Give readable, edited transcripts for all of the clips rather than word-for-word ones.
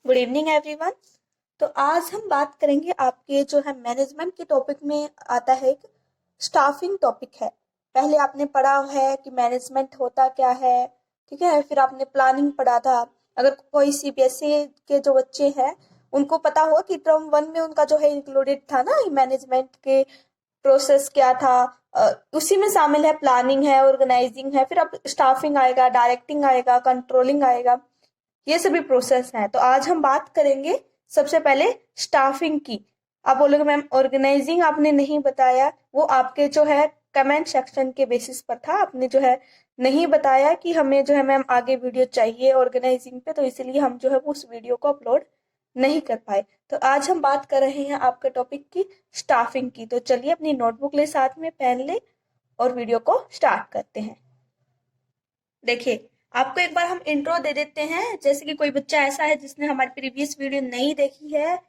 Good evening everyone. तो आज हम बात करेंगे आपके जो है मैनेजमेंट के टॉपिक में आता है एक स्टाफिंग टॉपिक है। पहले आपने पढ़ा है कि मैनेजमेंट होता क्या है, ठीक है। फिर आपने प्लानिंग पढ़ा था। अगर कोई सीबीएसई के जो बच्चे हैं उनको पता हो कि टर्म वन में उनका जो है इंक्लूडेड था ना मैनेजमेंट के प्रोसेस क्या था। उसी में शामिल है प्लानिंग है, ऑर्गेनाइजिंग है, फिर अब स्टाफिंग आएगा, डायरेक्टिंग आएगा, कंट्रोलिंग आएगा। ये सभी प्रोसेस हैं। तो आज हम बात करेंगे सबसे पहले स्टाफिंग की। आप बोलोगे मैम ऑर्गेनाइजिंग आपने नहीं बताया, वो आपके जो है कमेंट सेक्शन के बेसिस पर था। आपने जो है नहीं बताया कि हमें जो है मैम आगे वीडियो चाहिए ऑर्गेनाइजिंग पे, तो इसलिए हम जो है उस वीडियो को अपलोड नहीं कर पाए। तो आज हम बात कर रहे हैं आपके टॉपिक की स्टाफिंग की। तो चलिए अपनी नोटबुक ले, साथ में पेन ले और वीडियो को स्टार्ट करते हैं। देखिए, आपको एक बार हम इंट्रो दे देते हैं। जैसे कि कोई बच्चा ऐसा है जिसने हमारी प्रीवियस वीडियो नहीं देखी है,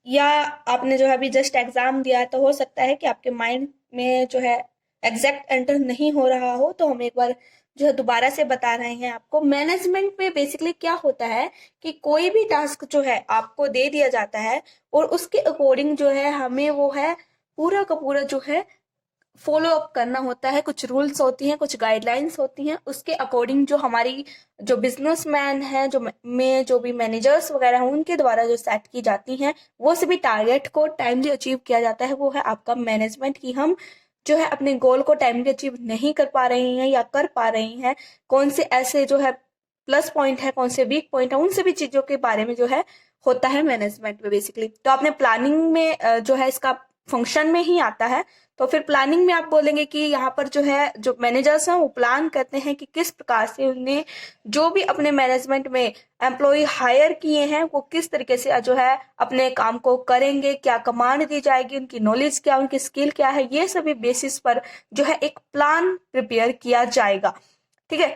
या आपने जो है अभी जस्ट एग्जाम दिया है, तो हो सकता है कि आपके माइंड में जो है एग्जैक्ट एंटर नहीं हो रहा हो। तो हम एक बार जो है दोबारा से बता रहे हैं आपको। मैनेजमेंट में बेसिकली क्या होता है कि कोई भी टास्क जो है आपको दे दिया जाता है और उसके अकॉर्डिंग जो है हमें वो है पूरा का पूरा जो है फॉलो अप करना होता है। कुछ रूल्स होती हैं, कुछ गाइडलाइंस होती हैं, उसके अकॉर्डिंग जो हमारी जो बिजनेसमैन है, जो भी मैनेजर्स वगैरह हैं उनके द्वारा जो सेट की जाती हैं, वो सभी टारगेट को टाइमली अचीव किया जाता है। वो है आपका मैनेजमेंट, की हम जो है अपने गोल को टाइमली अचीव नहीं कर पा रहे हैं या कर पा रहे हैं, कौन से ऐसे जो है प्लस पॉइंट है, कौन से वीक पॉइंट है, उन सभी चीजों के बारे में जो है होता है मैनेजमेंट में बेसिकली। तो आपने प्लानिंग में जो है इसका फंक्शन में ही आता है। तो फिर प्लानिंग में आप बोलेंगे कि यहाँ पर जो है जो मैनेजर्स हैं वो प्लान करते हैं कि किस प्रकार से उन्हें जो भी अपने मैनेजमेंट में एम्प्लॉय हायर किए हैं वो किस तरीके से जो है अपने काम को करेंगे, क्या कमांड दी जाएगी, उनकी नॉलेज क्या, उनकी स्किल क्या है, ये सभी बेसिस पर जो है एक प्लान प्रिपेयर किया जाएगा। ठीक है।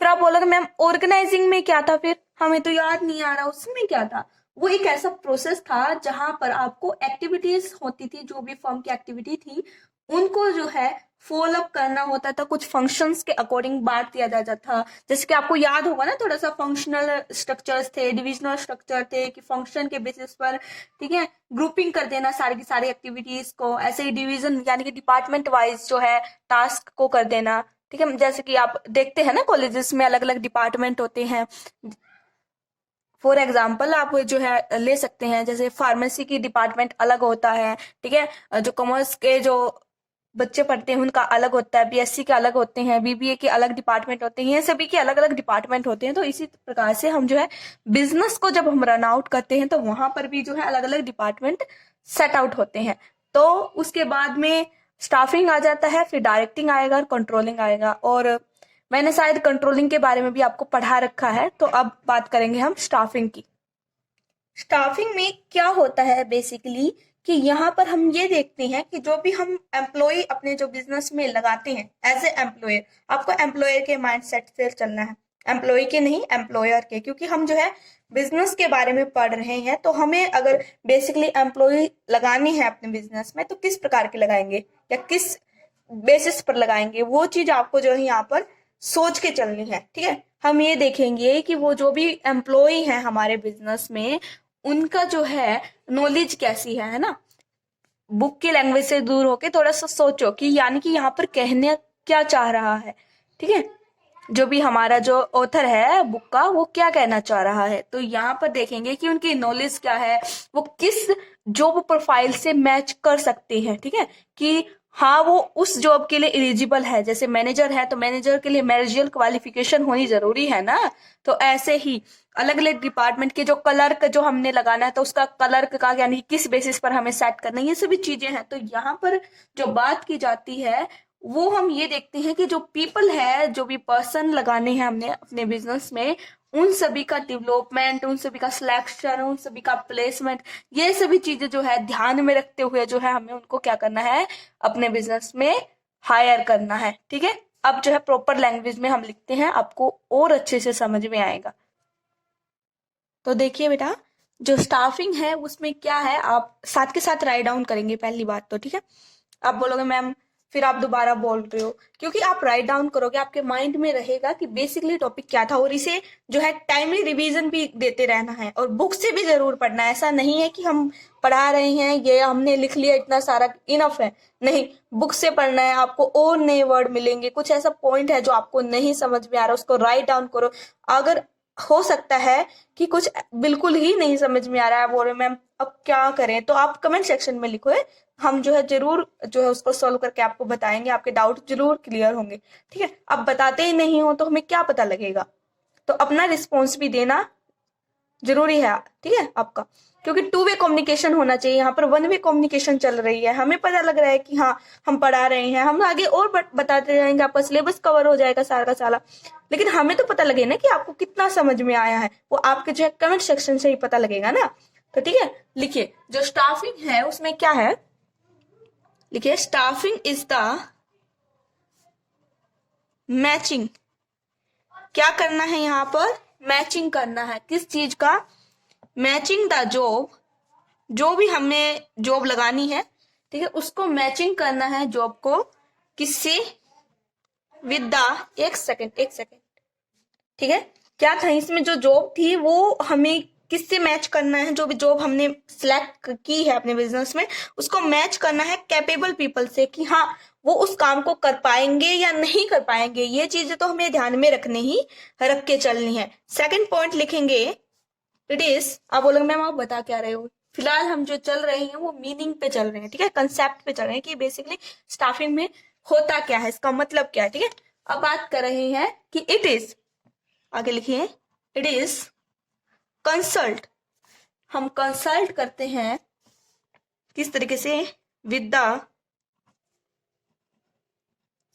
फिर आप बोलोगे मैम ऑर्गेनाइजिंग में क्या था, फिर हमें तो याद नहीं आ रहा उसमें क्या था। वो एक ऐसा प्रोसेस था जहां पर आपको एक्टिविटीज होती थी, जो भी फर्म की एक्टिविटी थी उनको जो है फॉलो अप करना होता था। कुछ फंक्शंस के अकॉर्डिंग बांट दिया जाता था। जैसे कि आपको याद होगा ना, थोड़ा सा फंक्शनल स्ट्रक्चर्स थे, डिविजनल स्ट्रक्चर थे, कि फंक्शन के बेसिस पर, ठीक है, ग्रुपिंग कर देना सारी की सारी एक्टिविटीज को, ऐसे ही डिवीजन यानी कि डिपार्टमेंट वाइज जो है टास्क को कर देना। ठीक है, जैसे कि आप देखते हैं ना कॉलेजेस में अलग अलग डिपार्टमेंट होते हैं। फॉर एग्जाम्पल आप जो है ले सकते हैं, जैसे फार्मेसी की डिपार्टमेंट अलग होता है, ठीक है, जो कॉमर्स के जो बच्चे पढ़ते हैं उनका अलग होता है, बीएससी के अलग होते हैं, बीबीए के अलग डिपार्टमेंट होते हैं, ये सभी के अलग अलग डिपार्टमेंट होते हैं। तो इसी प्रकार से हम जो है बिजनेस को जब हम रन आउट करते हैं तो वहां पर भी जो है अलग अलग डिपार्टमेंट सेट आउट होते हैं। तो उसके बाद में स्टाफिंग आ जाता है, फिर डायरेक्टिंग आएगा और कंट्रोलिंग आएगा। और मैंने शायद कंट्रोलिंग के बारे में भी आपको पढ़ा रखा है। तो अब बात करेंगे हम स्टाफिंग की। स्टाफिंग में क्या होता है बेसिकली कि यहाँ पर हम ये देखते हैं कि जो भी हम एम्प्लॉय अपने जो बिजनेस में लगाते हैं एज ए एम्प्लॉयर, आपको एम्प्लॉयर के माइंडसेट से चलना है, एम्प्लॉय के नहीं, एम्प्लॉयर के। क्योंकि हम जो है बिजनेस के बारे में पढ़ रहे हैं, तो हमें अगर बेसिकली एम्प्लॉय लगानी है अपने बिजनेस में तो किस प्रकार के लगाएंगे या किस बेसिस पर लगाएंगे, वो चीज आपको जो है यहाँ पर सोच के चलनी है। ठीक है, हम ये देखेंगे कि वो जो भी एम्प्लॉय है हमारे बिजनेस में उनका जो है नॉलेज कैसी है ना। बुक की लैंग्वेज से दूर होके थोड़ा सा सोचो कि यानी कि यहाँ पर कहने क्या चाह रहा है। ठीक है, जो भी हमारा जो ऑथर है बुक का वो क्या कहना चाह रहा है। तो यहाँ पर देखेंगे कि उनकी नॉलेज क्या है, वो किस जॉब प्रोफाइल से मैच कर सकते हैं। ठीक है, कि हाँ वो उस जॉब के लिए एलिजिबल है। जैसे मैनेजर है तो मैनेजर के लिए मैनेजरियल क्वालिफिकेशन होनी जरूरी है ना। तो ऐसे ही अलग अलग डिपार्टमेंट के जो क्लर्क जो हमने लगाना है तो उसका क्लर्क का यानी किस बेसिस पर हमें सेट करना है, ये सभी चीजें हैं। तो यहाँ पर जो बात की जाती है वो हम ये देखते हैं कि जो पीपल है, जो भी पर्सन लगाने हैं हमने अपने बिजनेस में, उन सभी का डेवलपमेंट, उन सभी का सिलेक्शन, उन सभी का प्लेसमेंट, ये सभी चीजें जो है ध्यान में रखते हुए जो है हमें उनको क्या करना है, अपने बिजनेस में हायर करना है। ठीक है, अब जो है प्रॉपर लैंग्वेज में हम लिखते हैं, आपको और अच्छे से समझ में आएगा। तो देखिए बेटा, जो स्टाफिंग है उसमें क्या है, आप साथ के साथ राइट डाउन करेंगे पहली बात तो। ठीक है, आप बोलोगे मैम फिर आप दोबारा बोल रहे हो, क्योंकि आप राइट डाउन करोगे, आपके माइंड में रहेगा कि बेसिकली टॉपिक क्या था, और इसे जो है टाइमली रिवीजन भी देते रहना है, और बुक से भी जरूर पढ़ना है। ऐसा नहीं है कि हम पढ़ा रहे हैं, ये हमने लिख लिया इतना सारा इनफ है, नहीं, बुक से पढ़ना है आपको, और नए वर्ड मिलेंगे, कुछ ऐसा पॉइंट है जो आपको नहीं समझ में आ रहा, उसको राइट डाउन करो। अगर हो सकता है कि कुछ बिल्कुल ही नहीं समझ में आ रहा है, बोल रहे मैम अब क्या करें, तो आप कमेंट सेक्शन में लिखो है, हम जो है जरूर जो है उसको सॉल्व करके आपको बताएंगे, आपके डाउट जरूर क्लियर होंगे। ठीक है, अब बताते ही नहीं हो तो हमें क्या पता लगेगा, तो अपना रिस्पॉन्स भी देना जरूरी है, ठीक है आपका, क्योंकि टू वे कम्युनिकेशन होना चाहिए। यहाँ पर वन वे कम्युनिकेशन चल रही है, हमें पता लग रहा है कि हाँ हम पढ़ा रहे हैं, हम आगे और बताते जाएंगे, आपका सिलेबस कवर हो जाएगा सारा का सारा, लेकिन हमें तो पता लगे ना कि आपको कितना समझ में आया है, वो आपके जो है कमेंट सेक्शन से ही पता लगेगा ना। तो ठीक है, लिखिए जो स्टाफिंग है उसमें क्या है, लिखिए स्टाफिंग इज द मैचिंग, क्या करना है यहाँ पर, मैचिंग करना है, किस चीज का, मैचिंग द जॉब, जो भी हमें जॉब लगानी है, ठीक है, उसको मैचिंग करना है जॉब को, किससे, विद द, एक सेकेंड, ठीक है, क्या था इसमें, जो जॉब थी वो हमें किससे मैच करना है, जो भी जॉब हमने सिलेक्ट की है अपने बिजनेस में, उसको मैच करना है कैपेबल पीपल से, कि हाँ वो उस काम को कर पाएंगे या नहीं कर पाएंगे, ये चीजें तो हमें ध्यान में रख के चलनी है। सेकंड पॉइंट लिखेंगे, इट इज, आप बोलोगे मैम आप बता क्या रहे हो, फिलहाल हम जो चल रहे हैं वो मीनिंग पे चल रहे हैं, ठीक है, कंसेप्ट पे चल रहे हैं कि बेसिकली स्टाफिंग में होता क्या है, इसका मतलब क्या है, ठीक है। अब बात कर रहे हैं कि इट इज, आगे लिखिए, इट इज कंसल्ट, हम कंसल्ट करते हैं किस तरीके से, विद द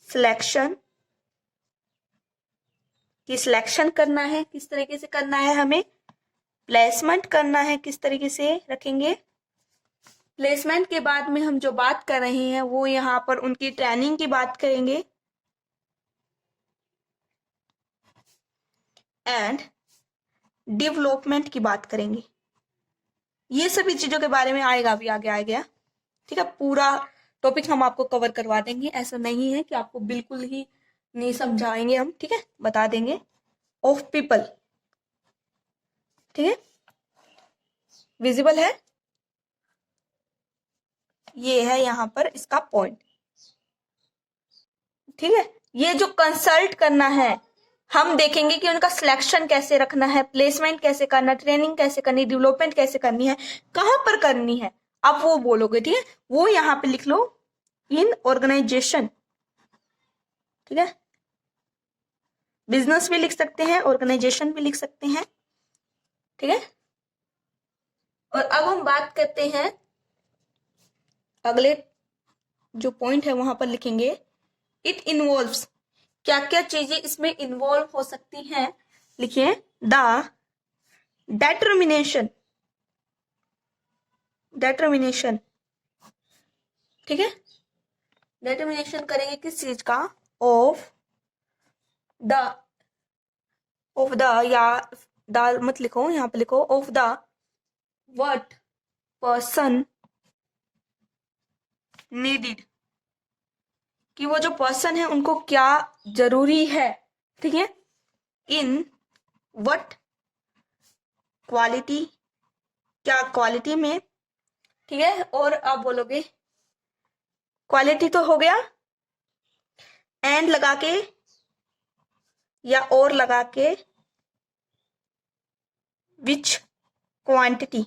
सिलेक्शन, की सिलेक्शन करना है, किस तरीके से करना है हमें, प्लेसमेंट करना है, किस तरीके से रखेंगे, प्लेसमेंट के बाद में हम जो बात कर रहे हैं वो यहाँ पर उनकी ट्रेनिंग की बात करेंगे, एंड डेवलपमेंट की बात करेंगे, ये सभी चीजों के बारे में आएगा भी आगे आएगा, ठीक है, पूरा टॉपिक हम आपको कवर करवा देंगे, ऐसा नहीं है कि आपको बिल्कुल ही नहीं समझाएंगे हम, ठीक है, बता देंगे। ऑफ पीपल, ठीक है, विजिबल है, ये है यहाँ पर इसका पॉइंट, ठीक है, ये जो कंसल्ट करना है, हम देखेंगे कि उनका सिलेक्शन कैसे रखना है, प्लेसमेंट कैसे करना, ट्रेनिंग कैसे करनी, डेवलपमेंट कैसे करनी है, कहां पर करनी है, आप वो बोलोगे, ठीक है, वो यहाँ पे लिख लो, इन ऑर्गेनाइजेशन, ठीक है, बिजनेस भी लिख सकते हैं, ऑर्गेनाइजेशन भी लिख सकते हैं, ठीक है। और अब हम बात करते हैं अगले जो पॉइंट है वहां पर लिखेंगे, इट इन्वॉल्व्स, क्या क्या चीजें इसमें इन्वॉल्व हो सकती हैं, लिखिए द डेटर्मिनेशन, डेटर्मिनेशन, ठीक है, डेटर्मिनेशन करेंगे किस चीज का, ऑफ द, ऑफ द, या द मत लिखो, यहाँ पे लिखो of the, what person needed, कि वो जो पर्सन है उनको क्या जरूरी है, ठीक है, इन व्हाट क्वालिटी, क्या क्वालिटी में, ठीक है, और आप बोलोगे क्वालिटी तो हो गया, एंड लगा के या और लगा के, विच क्वांटिटी,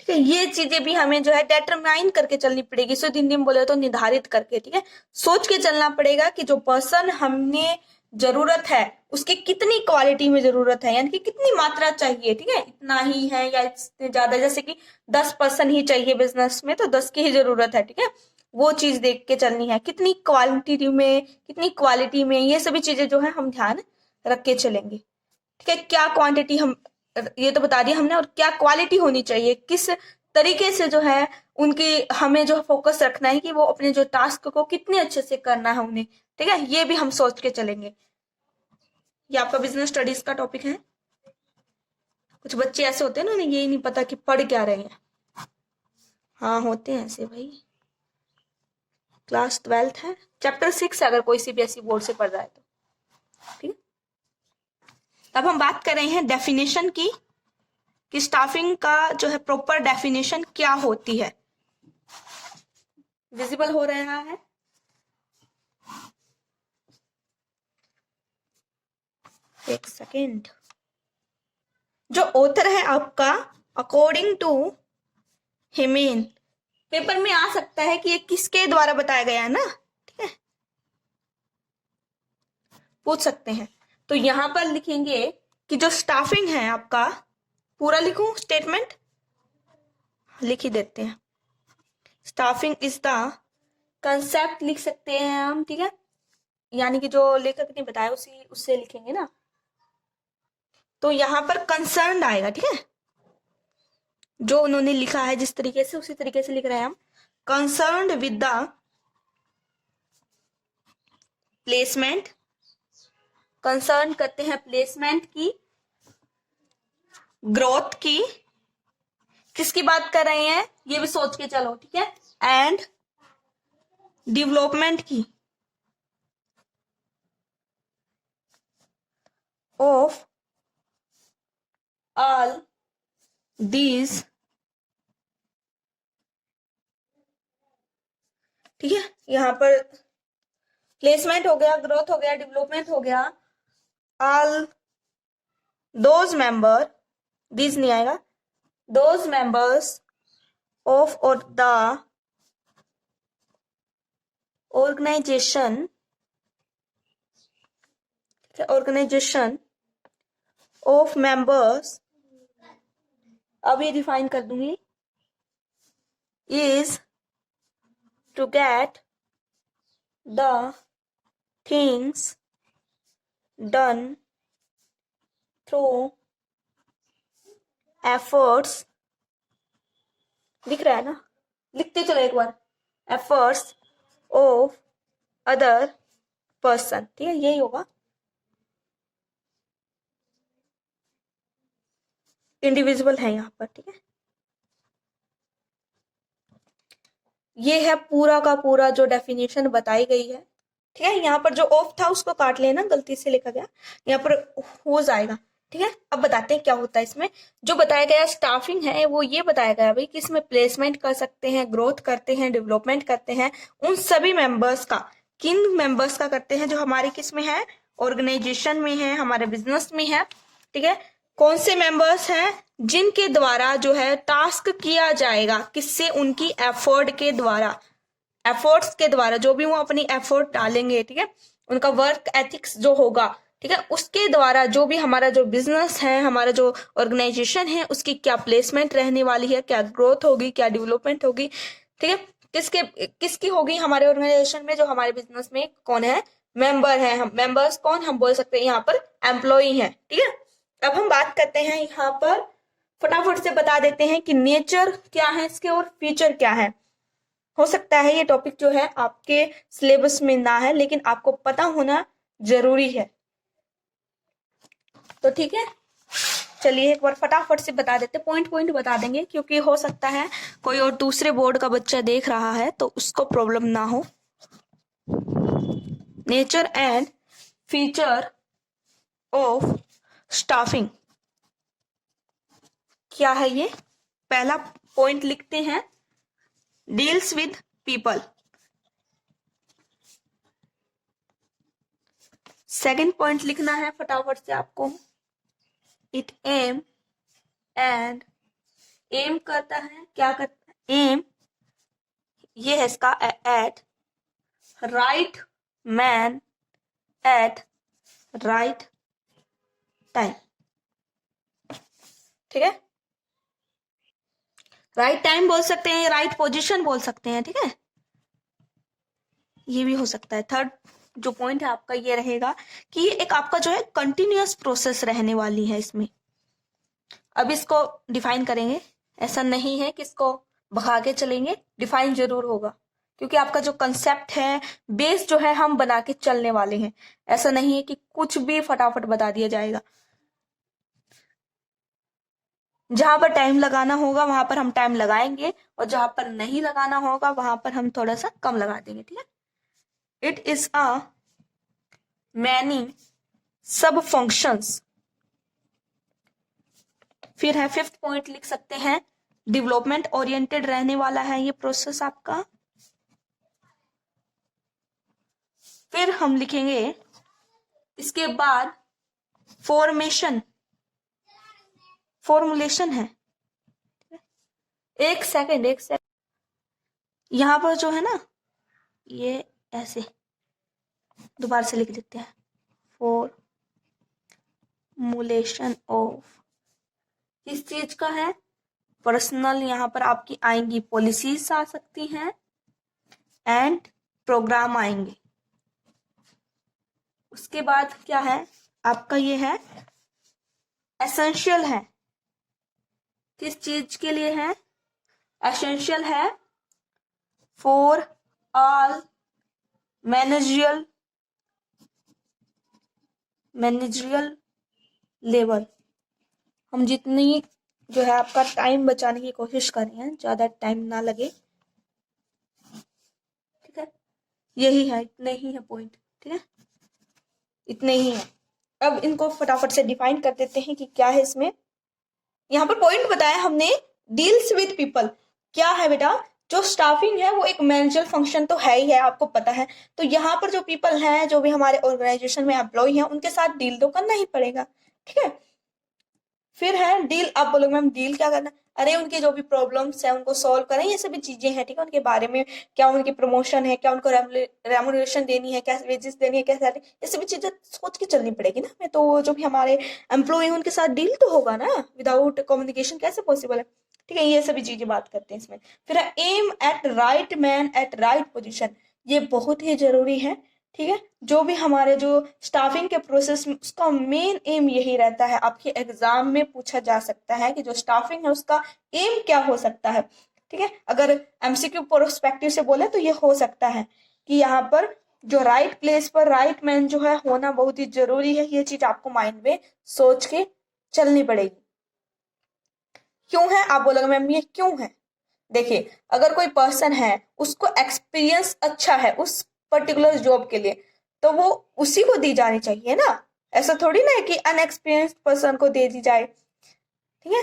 ठीक है, ये चीजें भी हमें जो है डेटरमाइन करके चलनी पड़ेगी, शुद्ध हिंदी में बोले तो निर्धारित करके, ठीक है, सोच के चलना पड़ेगा कि जो पर्सन हमने जरूरत है उसकी कितनी क्वालिटी में जरूरत है, यानी कि कितनी मात्रा चाहिए, ठीक है, इतना ही है या इससे ज्यादा, जैसे कि 10% ही चाहिए बिजनेस में तो 10 की ही जरूरत है, ठीक है, वो चीज देख के चलनी है, कितनी क्वालिटी में, कितनी क्वालिटी में, ये सभी चीजें जो है हम ध्यान रख के चलेंगे, ठीक है, क्या क्वांटिटी हम, ये तो बता दिया हमने, और क्या क्वालिटी होनी चाहिए, किस तरीके से जो है उनकी हमें जो फोकस रखना है कि वो अपने जो टास्क को कितने अच्छे से करना है उन्हें, ठीक है, ये भी हम सोच के चलेंगे। ये आपका बिजनेस स्टडीज का टॉपिक है। कुछ बच्चे ऐसे होते हैं ना, उन्हें यही नहीं पता कि पढ़ क्या रहे हैं, हाँ होते हैं ऐसे भाई, क्लास 12th है, चैप्टर 6 है, अगर कोई सीबीएसई बोर्ड से पढ़ रहा है तो। ठीक है, अब हम बात कर रहे हैं डेफिनेशन की, कि स्टाफिंग का जो है प्रॉपर डेफिनेशन क्या होती है। विजिबल हो रहा है? एक सेकेंड। जो ऑथर है आपका, अकॉर्डिंग टू हेमेन, पेपर में आ सकता है कि ये किसके द्वारा बताया गया है ना, ठीक है, पूछ सकते हैं। तो यहां पर लिखेंगे कि जो स्टाफिंग है आपका, पूरा लिखूं स्टेटमेंट, लिख ही देते हैं। स्टाफिंग इज द कंसेप्ट लिख सकते हैं हम, ठीक है, यानी कि जो लेखक ने बताया उसी उससे लिखेंगे ना, तो यहां पर कंसर्न आएगा, ठीक है, जो उन्होंने लिखा है जिस तरीके से उसी तरीके से लिख रहे हैं हम। Concerned with the placement, concern करते हैं प्लेसमेंट की, ग्रोथ की, किसकी बात कर रहे हैं ये भी सोच के चलो, ठीक है, एंड डेवलपमेंट की, ऑफ ऑल दीज, ठीक है, यहां पर प्लेसमेंट हो गया, ग्रोथ हो गया, डेवलपमेंट हो गया, ऑल दोज मेंबर, दीज नहीं आएगा, दोज मेंबर्स ऑफ और the organisation, organisation of members, अभी डिफाइन कर दूंगी, is to get the things done through efforts, लिख रहा है ना, लिखते चलो एक बार, एफर्ट्स ऑफ अदर पर्सन, ठीक है, यही होगा, इंडिविजुअल है यहाँ पर, ठीक है। ये है पूरा का पूरा जो डेफिनेशन बताई गई है, ठीक है। यहाँ पर जो ऑफ था उसको काट लेना, गलती से लिखा गया, यहाँ पर हो जाएगा, ठीक है। अब बताते हैं क्या होता है इसमें। जो बताया गया स्टाफिंग है वो ये बताया गया भाई कि इसमें प्लेसमेंट कर सकते हैं, ग्रोथ करते हैं, डेवलपमेंट करते हैं, उन सभी मेंबर्स का, किन मेंबर्स का करते हैं, जो हमारे किस में है, ऑर्गेनाइजेशन में है, हमारे बिजनेस में है, ठीक है। कौन से मेंबर्स हैं, जिनके द्वारा जो है टास्क किया जाएगा, किससे, उनकी एफर्ट के द्वारा, एफर्ट्स के द्वारा, जो भी वो अपनी एफर्ट डालेंगे, ठीक है, उनका वर्क एथिक्स जो होगा, ठीक है, उसके द्वारा जो भी हमारा जो बिजनेस है, हमारा जो ऑर्गेनाइजेशन है, उसकी क्या प्लेसमेंट रहने वाली है, क्या ग्रोथ होगी, क्या डेवलपमेंट होगी, ठीक है, किसकी होगी हमारे ऑर्गेनाइजेशन में, जो हमारे बिजनेस में कौन है, मेंबर है, हम मेंबर्स कौन, हम बोल सकते हैं यहाँ पर एम्प्लॉय है, ठीक है। अब हम बात करते हैं यहाँ पर, फटाफट से बता देते हैं कि नेचर क्या है इसके और फीचर क्या है। हो सकता है ये टॉपिक जो है आपके सिलेबस में ना है, लेकिन आपको पता होना जरूरी है, तो ठीक है। चलिए एक बार फटाफट से बता देते, पॉइंट पॉइंट बता देंगे, क्योंकि हो सकता है कोई और दूसरे बोर्ड का बच्चा देख रहा है तो उसको प्रॉब्लम ना हो। Nature and feature of staffing क्या है ये, पहला पॉइंट लिखते हैं, deals with people. Second point लिखना है फटाफट से आपको, इट एम एंड, एम करता है, क्या करता है, एम, ये है इसका, at right man at right time, ठीक है, राइट टाइम बोल सकते हैं, राइट पोजीशन बोल सकते हैं, ठीक है, ये भी हो सकता है। थर्ड जो पॉइंट है आपका ये रहेगा कि ये एक आपका जो है कंटिन्यूअस प्रोसेस रहने वाली है इसमें। अब इसको डिफाइन करेंगे, ऐसा नहीं है कि इसको भगा के चलेंगे, डिफाइन जरूर होगा, क्योंकि आपका जो कंसेप्ट है, बेस जो है हम बना के चलने वाले हैं, ऐसा नहीं है कि कुछ भी फटाफट बता दिया जाएगा। जहां पर टाइम लगाना होगा वहां पर हम टाइम लगाएंगे, और जहां पर नहीं लगाना होगा वहां पर हम थोड़ा सा कम लगा देंगे, ठीक है। इट इज अ मैनी सब फंक्शंस। फिर है फिफ्थ पॉइंट, लिख सकते हैं डेवलपमेंट ओरिएंटेड रहने वाला है ये प्रोसेस आपका। फिर हम लिखेंगे इसके बाद फॉर्मुलेशन है। एक सेकंड यहां पर जो है ना, ये ऐसे दोबारा से लिख देते हैं, फॉर्मुलेशन ऑफ किस चीज का है, पर्सनल। यहां पर आपकी आएंगी पॉलिसीज आ सकती हैं एंड प्रोग्राम आएंगे। उसके बाद क्या है आपका, ये है एसेंशियल है। किस चीज के लिए है, एसेंशियल है फॉर ऑल मैनेजरियल लेवल। हम जितनी जो है आपका टाइम बचाने की कोशिश कर रहे हैं, ज्यादा टाइम ना लगे, ठीक है। यही है, इतने ही है पॉइंट, ठीक है, इतने ही है। अब इनको फटाफट से डिफाइन कर देते हैं कि क्या है इसमें। यहाँ पर पॉइंट बताया हमने, डील्स विद पीपल। क्या है बेटा, जो स्टाफिंग है वो एक मैनेजर फंक्शन तो है ही है, आपको पता है। तो यहाँ पर जो पीपल हैं, जो भी हमारे ऑर्गेनाइजेशन में एम्प्लॉय हैं, उनके साथ डील तो करना ही पड़ेगा, ठीक है। फिर है डील। आप बोलोगे मैम डील क्या करना, अरे उनकी जो भी प्रॉब्लम्स है उनको सॉल्व करें, ये सभी चीजें हैं, ठीक है। उनके बारे में, क्या उनकी प्रमोशन है, क्या उनको रेमुनरेशन देनी है, क्या वेजेस देनी है, क्या सैलरी, ये सभी चीजें सोच के चलनी पड़ेगी ना हमें। तो जो भी हमारे एम्प्लॉय हैं उनके साथ डील तो होगा ना, विदाउट कम्युनिकेशन कैसे पॉसिबल है, ठीक है। ये सभी चीजें बात करते हैं इसमें। फिर है aim at right man at right position. ये बहुत ही जरूरी है, ठीक है। जो भी हमारे जो स्टाफिंग के प्रोसेस में, उसका मेन एम यही रहता है। आपके एग्जाम में पूछा जा सकता है कि जो स्टाफिंग है उसका एम क्या हो सकता है, ठीक है। अगर एमसीक्यू प्रोस्पेक्टिव से बोले तो ये हो सकता है कि यहाँ पर जो राइट प्लेस पर राइट मैन जो है होना बहुत ही जरूरी है। ये चीज आपको माइंड में सोच के चलनी पड़ेगी। क्यों है, आप बोलोगे मैम ये क्यों है। देखिए, अगर कोई पर्सन है, उसको एक्सपीरियंस अच्छा है उस पर्टिकुलर जॉब के लिए, तो वो उसी को दी जानी चाहिए ना। ऐसा थोड़ी ना है कि अनएक्सपीरियंस्ड पर्सन को दे दी जाए, ठीक है।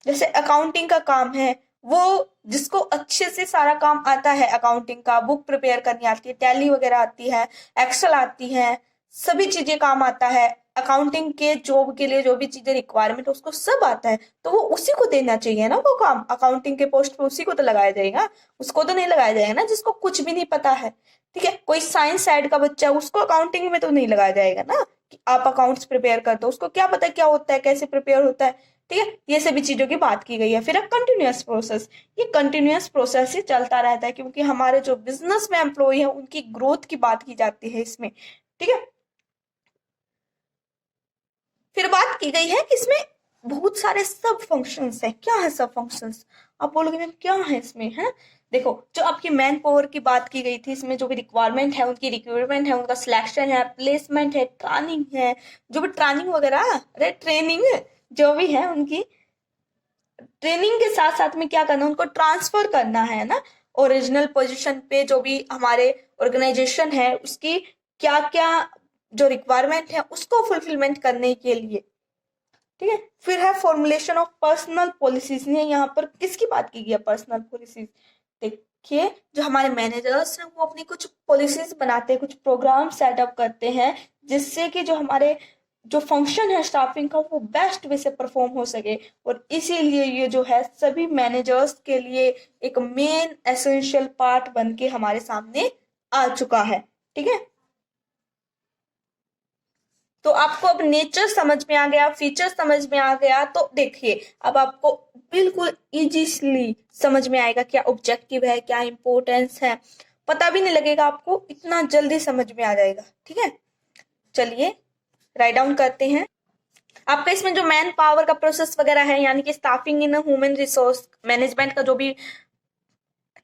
जैसे अकाउंटिंग का काम है, वो जिसको अच्छे से सारा काम आता है, अकाउंटिंग का बुक प्रिपेयर करनी आती है, टैली वगैरह आती है, एक्सेल आती है, सभी चीजें काम आता है, अकाउंटिंग के जॉब के लिए जो भी चीजें रिक्वायरमेंट है उसको सब आता है, तो वो उसी को देना चाहिए ना वो काम। अकाउंटिंग के पोस्ट पे उसी को तो लगाया जाएगा, उसको तो नहीं लगाया जाएगा ना जिसको कुछ भी नहीं पता है, ठीक है। कोई साइंस साइड का बच्चा है, उसको अकाउंटिंग में तो नहीं लगाया जाएगा ना कि आप अकाउंट्स प्रिपेयर कर दो, उसको क्या पता क्या होता है, कैसे प्रिपेयर होता है, ठीक है। ये सभी चीजों की बात की गई है। फिर कंटिन्यूअस प्रोसेस, ये कंटिन्यूअस प्रोसेस ही चलता रहता है, क्योंकि हमारे जो बिजनेस में एम्प्लॉय है उनकी ग्रोथ की बात की जाती है इसमें, ठीक है। फिर बात की गई है कि इसमें बहुत सारे सब फंक्शंस हैं। क्या है सब फंक्शंस, आप बोलोगे मैम क्या है इसमें, है। देखो, जो आपकी मैन पावर की बात की गई थी, इसमें जो भी रिक्वायरमेंट है, उनकी रिक्रूटमेंट है, उनका सिलेक्शन है, प्लेसमेंट है, ट्रेनिंग है, जो भी ट्रेनिंग वगैरह, अरे ट्रेनिंग जो भी है, उनकी ट्रेनिंग के साथ साथ में क्या करना, उनको ट्रांसफर करना है ना ओरिजिनल पोजीशन पे। जो भी हमारे ऑर्गेनाइजेशन है उसकी क्या क्या जो रिक्वायरमेंट है उसको फुलफिलमेंट करने के लिए, ठीक है। फिर है फॉर्मुलेशन ऑफ पर्सनल पॉलिसीज ने, यहाँ पर किसकी बात की गई है, पर्सनल पॉलिसीज। देखिए, जो हमारे मैनेजर्स हैं वो अपनी कुछ पॉलिसीज बनाते हैं, कुछ प्रोग्राम सेटअप करते हैं, जिससे कि जो हमारे जो फंक्शन है स्टाफिंग का वो बेस्ट वे से परफॉर्म हो सके। और इसीलिए ये जो है सभी मैनेजर्स के लिए एक मेन एसेंशियल पार्ट बन के हमारे सामने आ चुका है, ठीक है। तो आपको अब नेचर समझ में आ गया, फीचर समझ में आ गया, तो देखिए अब आपको बिल्कुल इजीली समझ में आएगा क्या ऑब्जेक्टिव है, क्या इंपॉर्टेंस है, पता भी नहीं लगेगा आपको, इतना जल्दी समझ में आ जाएगा, ठीक है। चलिए राइट डाउन करते हैं। आपका इसमें जो मैन पावर का प्रोसेस वगैरह है, यानी कि staffing in human resource management का जो भी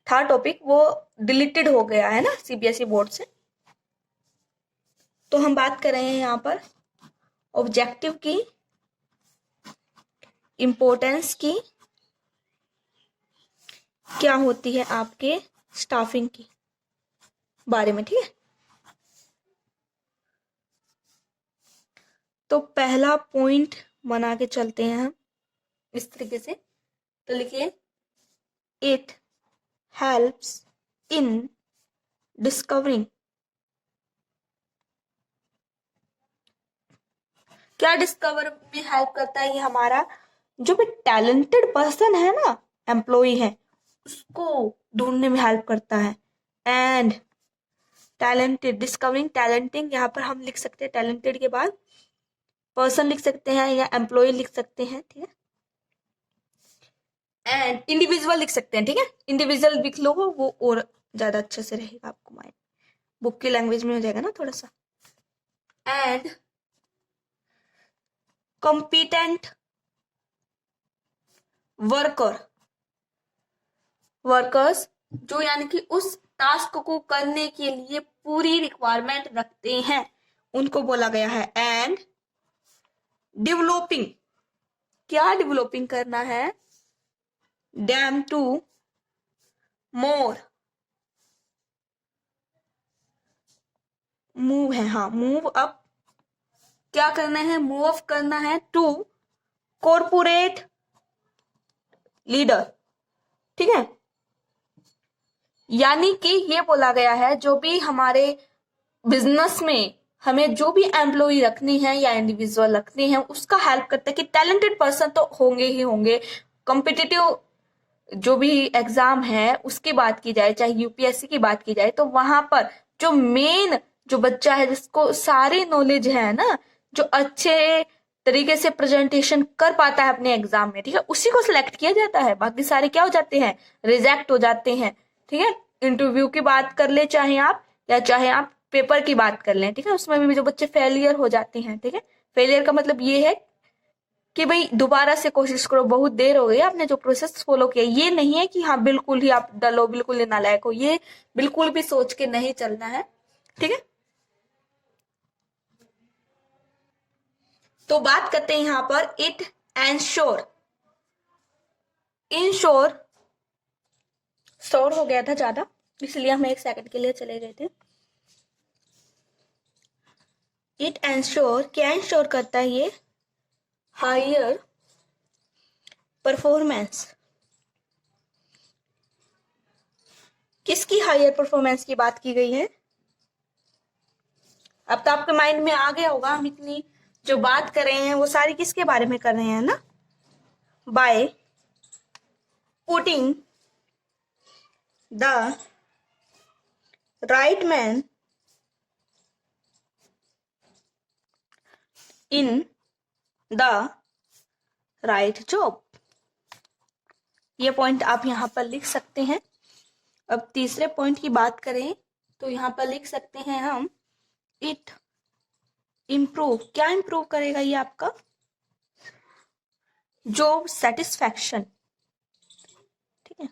था टॉपिक, वो डिलीटेड हो गया है ना सीबीएसई बोर्ड से। तो हम बात कर रहे हैं यहाँ पर ऑब्जेक्टिव की। इम्पोर्टेंस की क्या होती है आपके स्टाफिंग की बारे में, ठीक है। तो पहला पॉइंट बना के चलते हैं हम इस तरीके से, तो लिखिए इट हेल्प्स इन डिस्कवरिंग, क्या डिस्कवर में हेल्प करता है ये हमारा जो भी टैलेंटेड पर्सन है ना, एम्प्लॉय है, उसको ढूंढने में हेल्प करता है। एंड टैलेंटेड, डिस्कवरिंग टैलेंटिंग, यहाँ पर हम लिख सकते हैं टैलेंटेड के बाद पर्सन लिख सकते हैं या एम्प्लॉय लिख सकते हैं, ठीक है। एंड इंडिविजुअल लिख सकते हैं, ठीक है, इंडिविजुअल लिख लो वो और ज्यादा अच्छे से रहेगा, आपको माइंड बुक की लैंग्वेज में हो जाएगा ना थोड़ा सा। एंड कॉम्पिटेंट वर्कर्स जो यानी कि उस टास्क को करने के लिए पूरी रिक्वायरमेंट रखते हैं, उनको बोला गया है। एंड डेवलपिंग, क्या डेवलपिंग करना है, डैम टू मोर, मूव है, हाँ मूव अप, क्या करना है, मूव अप करना है टू कॉर्पोरेट लीडर, ठीक है। यानी कि ये बोला गया है जो भी हमारे बिजनेस में हमें जो भी एम्प्लॉय रखनी है या इंडिविजुअल रखनी है, उसका हेल्प करता है कि टैलेंटेड पर्सन तो होंगे ही होंगे। कॉम्पिटिटिव जो भी एग्जाम है उसकी बात की जाए, चाहे यूपीएससी की बात की जाए, तो वहां पर जो मेन जो बच्चा है जिसको सारी नॉलेज है ना, जो अच्छे तरीके से प्रेजेंटेशन कर पाता है अपने एग्जाम में, ठीक है, उसी को सिलेक्ट किया जाता है। बाकी सारे क्या हो जाते हैं, रिजेक्ट हो जाते हैं, ठीक है। इंटरव्यू की बात कर ले चाहे आप, या चाहे आप पेपर की बात कर लें, ठीक है, उसमें भी जो बच्चे फेलियर हो जाते हैं, ठीक है। फेलियर का मतलब ये है कि भाई दोबारा से कोशिश करो, बहुत देर हो गई, आपने जो प्रोसेस फॉलो किया, ये नहीं है कि हाँ बिल्कुल ही आप डलो, बिल्कुल ही नालायक हो, ये बिल्कुल भी सोच के नहीं चलना है, ठीक है। तो बात करते हैं यहां पर इट एंश्योर, इंश्योर श्योर हो गया था ज्यादा, इसलिए हम एक सेकंड के लिए चले गए थे। इट एंश्योर, क्या इंश्योर करता है ये, हायर परफॉर्मेंस, किसकी हायर परफॉर्मेंस की बात की गई है। अब तो आपके माइंड में आ गया होगा, हम इतनी जो बात कर रहे हैं वो सारी किसके बारे में कर रहे हैं ना, by putting the right man in the right job, ये पॉइंट आप यहां पर लिख सकते हैं। अब तीसरे पॉइंट की बात करें तो यहां पर लिख सकते हैं हम इट इम्प्रूव, क्या इम्प्रूव करेगा ये आपका जॉब सेटिस्फैक्शन, ठीक है।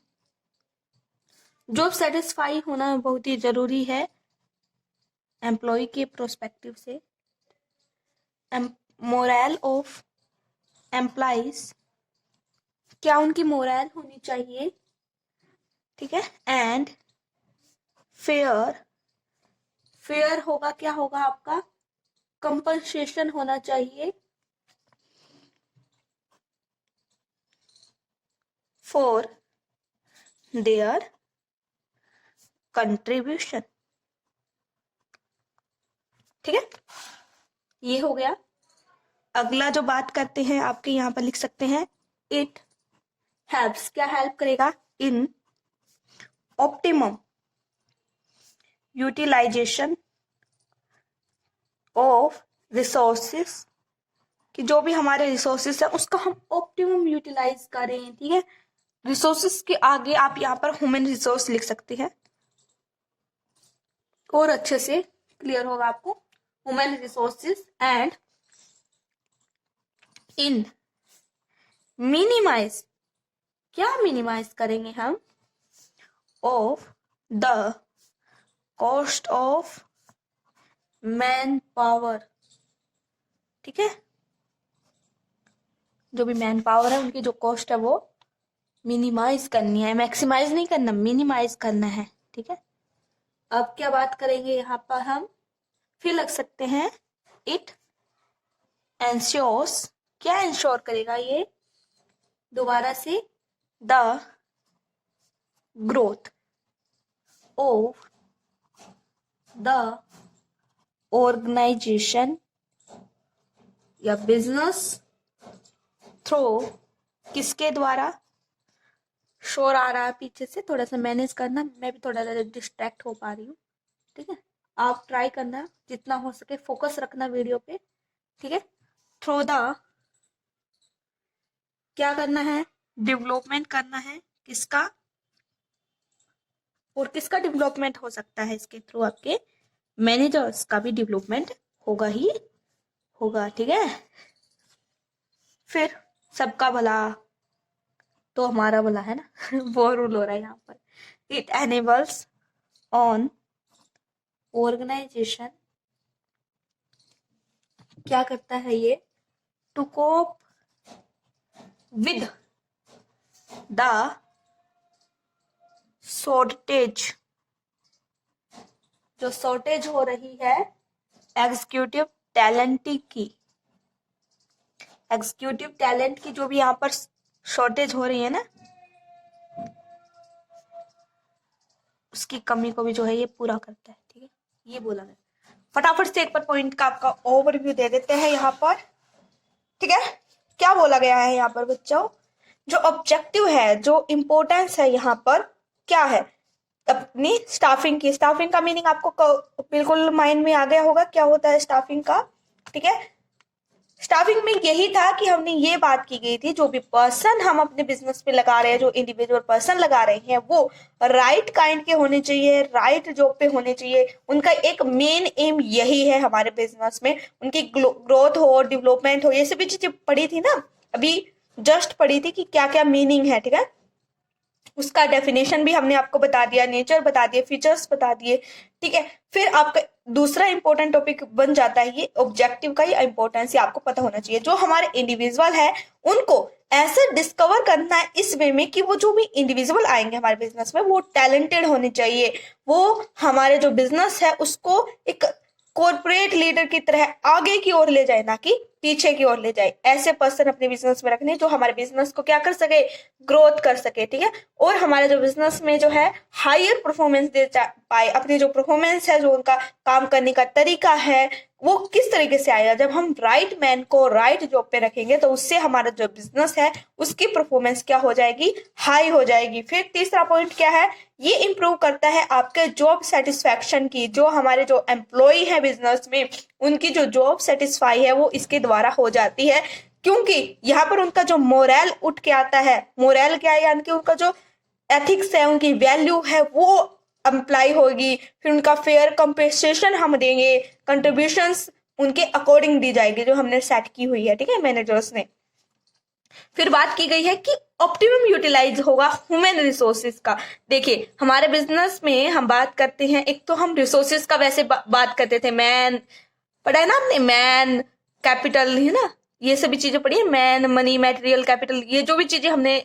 जॉब सेटिस्फाई होना बहुत ही जरूरी है एम्प्लॉय के प्रोस्पेक्टिव से। मोरल ऑफ एम्प्लॉइज, क्या उनकी मोरल होनी चाहिए, ठीक है। एंड फेयर, फेयर होगा, क्या होगा आपका कंपनसेशन होना चाहिए फॉर देयर कंट्रीब्यूशन, ठीक है, ये हो गया। अगला जो बात करते हैं आपके यहां पर लिख सकते हैं इट हेल्प्स, क्या हेल्प करेगा, इन ऑप्टिमम यूटिलाइजेशन ऑफ रिसोर्सेस, कि जो भी हमारे रिसोर्सेस है उसका हम ऑप्टिमम यूटिलाइज करें, ठीक है। रिसोर्सेस के आगे आप यहाँ पर ह्यूमन रिसोर्स लिख सकते हैं और अच्छे से क्लियर होगा आपको, human resources. And in minimise, क्या मिनिमाइज करेंगे हम, of the cost of manpower, ठीक है, जो भी मैन पावर है उनकी जो कॉस्ट है वो मिनिमाइज करनी है, मैक्सिमाइज नहीं करना, मिनिमाइज करना है। ठीक है, अब क्या बात करेंगे यहाँ पर हम, फिर लग सकते हैं इट एंश्योर्स, क्या इंश्योर करेगा ये, दोबारा से, the growth of the organisation या बिजनेस थ्रू, किसके द्वारा, शोर आ रहा है पीछे से, थोड़ा सा मैनेज करना, मैं भी थोड़ा सा डिस्ट्रैक्ट हो पा रही हूँ। ठीक है, आप ट्राई करना जितना हो सके, फोकस रखना वीडियो पे। ठीक है, थ्रू द, क्या करना है, डेवलपमेंट करना है, किसका, और किसका डेवलपमेंट हो सकता है इसके थ्रू, आपके मैनेजर्स का भी डेवलपमेंट होगा ही होगा। ठीक है, फिर सबका भला तो हमारा भला है ना वो रूल हो रहा है यहाँ पर। इट एनेबल्स ऑन ऑर्गेनाइजेशन, क्या करता है ये, to cope with the shortage, जो शॉर्टेज हो रही है एग्जीक्यूटिव टैलेंट की, एग्जीक्यूटिव टैलेंट की जो भी यहाँ पर शॉर्टेज हो रही है ना, उसकी कमी को भी जो है ये पूरा करता है। ठीक है, ये बोला गया। फटाफट से एक पर पॉइंट का आपका ओवरव्यू दे देते हैं यहाँ पर। ठीक है, क्या बोला गया है यहाँ पर बच्चों, जो ऑब्जेक्टिव है, जो इम्पोर्टेंस है यहाँ पर क्या है, अपनी स्टाफिंग की। स्टाफिंग का मीनिंग आपको बिल्कुल माइंड में आ गया होगा, क्या होता है स्टाफिंग का। ठीक है, स्टाफिंग में यही था कि हमने ये बात की गई थी, जो भी पर्सन हम अपने बिजनेस पे लगा रहे हैं, जो इंडिविजुअल पर्सन लगा रहे हैं, वो राइट काइंड के होने चाहिए, राइट जॉब पे होने चाहिए। उनका एक मेन एम यही है हमारे बिजनेस में, उनकी ग्रोथ हो, डेवलपमेंट हो, ये सभी चीजें पढ़ी थी ना, अभी जस्ट पढ़ी थी कि क्या क्या मीनिंग है। ठीक है, उसका डेफिनेशन भी हमने आपको बता दिया, नेचर बता दिए, फीचर्स बता दिए। ठीक है, फिर आपका दूसरा इंपॉर्टेंट टॉपिक बन जाता है ये ऑब्जेक्टिव का, ही इंपॉर्टेंस आपको पता होना चाहिए। जो हमारे इंडिविजुअल है उनको ऐसे डिस्कवर करना है इस वे में कि वो जो भी इंडिविजुअल आएंगे हमारे बिजनेस में वो टैलेंटेड होने चाहिए, वो हमारे जो बिजनेस है उसको एक कॉर्पोरेट लीडर की तरह आगे की ओर ले जाए, ना कि पीछे की ओर ले जाए। ऐसे पर्सन अपने बिजनेस में रखने जो हमारे बिजनेस को क्या कर सके, ग्रोथ कर सके। ठीक है, और हमारे जो बिजनेस में जो है हायर परफॉर्मेंस दे पाए, अपनी जो परफॉर्मेंस है, जो उनका काम करने का तरीका है वो किस तरीके से आएगा। जब हम राइट मैन को राइट जॉब पे रखेंगे तो उससे हमारा जो बिजनेस है उसकी परफॉर्मेंस क्या हो जाएगी, हाई हो जाएगी। फिर तीसरा पॉइंट क्या है, ये इंप्रूव करता है आपके जॉब सेटिस्फैक्शन की। जो हमारे जो एम्प्लॉय है बिजनेस में उनकी जो जॉब सेटिस्फाई है वो इसके द्वारा हो जाती है, क्योंकि यहाँ पर उनका जो मोरल उठ के आता है। मोरल क्या है, यानी कि उनका जो एथिक्स है, उनकी वैल्यू है वो अप्लाई होगी। फिर उनका फेयर कंपेंसेशन हम देंगे, कंट्रीब्यूशंस उनके अकॉर्डिंग दी जाएगी जो हमने सेट की हुई है। ठीक है, मैनेजर्स ने। फिर बात की गई है कि ऑप्टिमम यूटिलाइज होगा ह्यूमन रिसोर्सेज का। देखिए हमारे बिजनेस में हम बात करते हैं, एक तो हम रिसोर्सेज का वैसे बात करते थे, मैन पढ़ा है ना आपने, मैन कैपिटल है ना, ये सभी चीजें पढ़ी है, मैन, मनी, मटेरियल, कैपिटल, ये जो भी चीजें हमने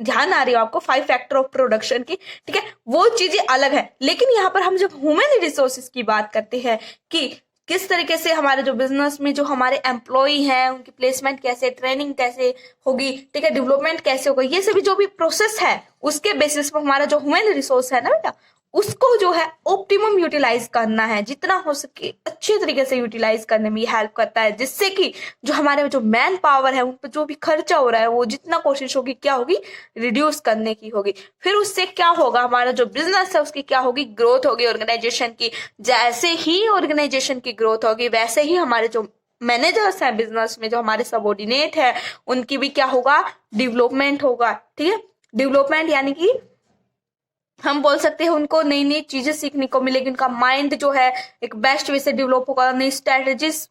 ध्यान आ रही हो आपको 5 फैक्टर ऑफ प्रोडक्शन की। ठीक है, वो चीजें अलग है। लेकिन यहाँ पर हम जब ह्यूमन रिसोर्सेज की बात करते हैं कि किस तरीके से हमारे जो बिजनेस में जो हमारे एम्प्लॉय हैं उनकी प्लेसमेंट कैसे, ट्रेनिंग कैसे होगी, ठीक है, डेवलपमेंट कैसे होगा, ये सभी जो भी प्रोसेस है उसके बेसिस पर हमारा जो ह्यूमन रिसोर्स है ना बेटा, उसको जो है ऑप्टिमम यूटिलाइज करना है, जितना हो सके अच्छे तरीके से यूटिलाइज करने में हेल्प करता है, जिससे कि जो हमारे जो मैन पावर है उन पर जो भी खर्चा हो रहा है वो जितना कोशिश होगी क्या होगी, रिड्यूस करने की होगी। फिर उससे क्या होगा, हमारा जो बिजनेस है उसकी क्या होगी, ग्रोथ होगी ऑर्गेनाइजेशन की। जैसे ही ऑर्गेनाइजेशन की ग्रोथ होगी वैसे ही हमारे जो मैनेजर्स हैं बिजनेस में, जो हमारे सबऑर्डिनेट है, उनकी भी क्या होगा, डेवलपमेंट होगा। ठीक है, डेवलपमेंट यानी कि हम बोल सकते हैं उनको नई नई चीजें सीखने को मिलेगी, उनका माइंड जो है एक बेस्ट वे से डेवलप होगा, नई स्ट्रेटेजीज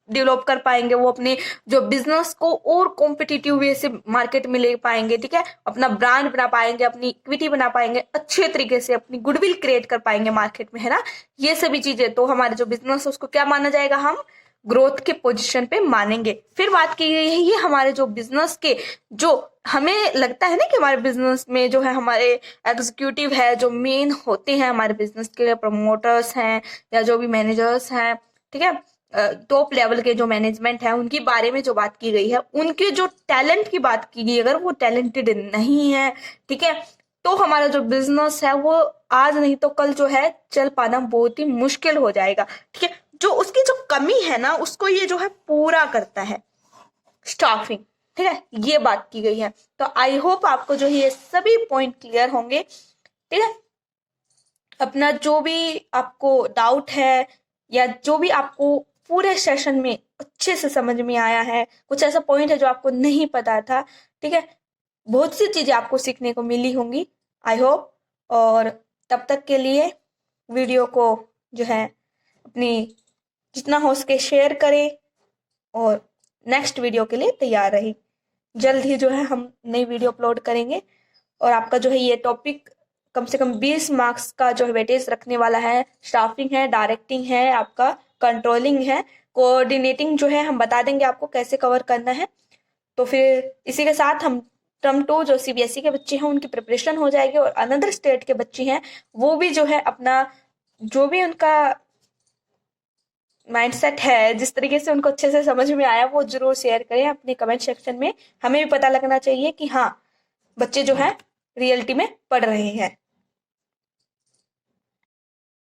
डेवलप कर पाएंगे, वो अपने जो बिजनेस को और कॉम्पिटिटिव वे से मार्केट में ले पाएंगे। ठीक है, अपना ब्रांड बना पाएंगे, अपनी इक्विटी बना पाएंगे, अच्छे तरीके से अपनी गुडविल क्रिएट कर पाएंगे मार्केट में, है ना। ये सभी चीजें तो हमारे जो बिजनेस है उसको क्या माना जाएगा, हम ग्रोथ के पोजीशन पे मानेंगे। फिर बात की गई है ये हमारे जो बिजनेस के, जो हमें लगता है ना कि हमारे बिजनेस में जो है हमारे एग्जीक्यूटिव है, जो मेन होते हैं हमारे बिजनेस के, प्रमोटर्स हैं या जो भी मैनेजर्स हैं, ठीक है, टॉप लेवल के जो मैनेजमेंट है, उनके बारे में जो बात की गई है, उनके जो टैलेंट की बात की गई, अगर वो टैलेंटेड नहीं है, ठीक है, तो हमारा जो बिजनेस है वो आज नहीं तो कल जो है चल पाना बहुत ही मुश्किल हो जाएगा। ठीक है, जो उसकी जो कमी है ना उसको ये जो है पूरा करता है स्टाफिंग। ठीक है, ये बात की गई है। तो आई होप आपको जो है ये सभी पॉइंट क्लियर होंगे। ठीक है, अपना जो भी आपको डाउट है या जो भी आपको पूरे सेशन में अच्छे से समझ में आया है, कुछ ऐसा पॉइंट है जो आपको नहीं पता था, ठीक है, बहुत सी चीजें आपको सीखने को मिली होंगी आई होप। और तब तक के लिए वीडियो को जो है अपनी जितना हो सके शेयर करें और नेक्स्ट वीडियो के लिए तैयार रही। जल्द ही जो है हम नई वीडियो अपलोड करेंगे और आपका जो है ये टॉपिक कम से कम 20 मार्क्स का जो है वेटेज रखने वाला है। स्टाफिंग है, डायरेक्टिंग है, आपका कंट्रोलिंग है, कोऑर्डिनेटिंग जो है हम बता देंगे आपको कैसे कवर करना है। तो फिर इसी के साथ हम टर्म 2 जो सीबीएसई के बच्चे हैं उनकी प्रिपरेशन हो जाएगी, और अनदर स्टेट के बच्चे हैं वो भी जो है अपना जो भी उनका माइंडसेट है, जिस तरीके से उनको अच्छे से समझ में आया, वो जरूर शेयर करें अपने कमेंट सेक्शन में। हमें भी पता लगना चाहिए कि हाँ बच्चे जो है रियलिटी में पढ़ रहे हैं।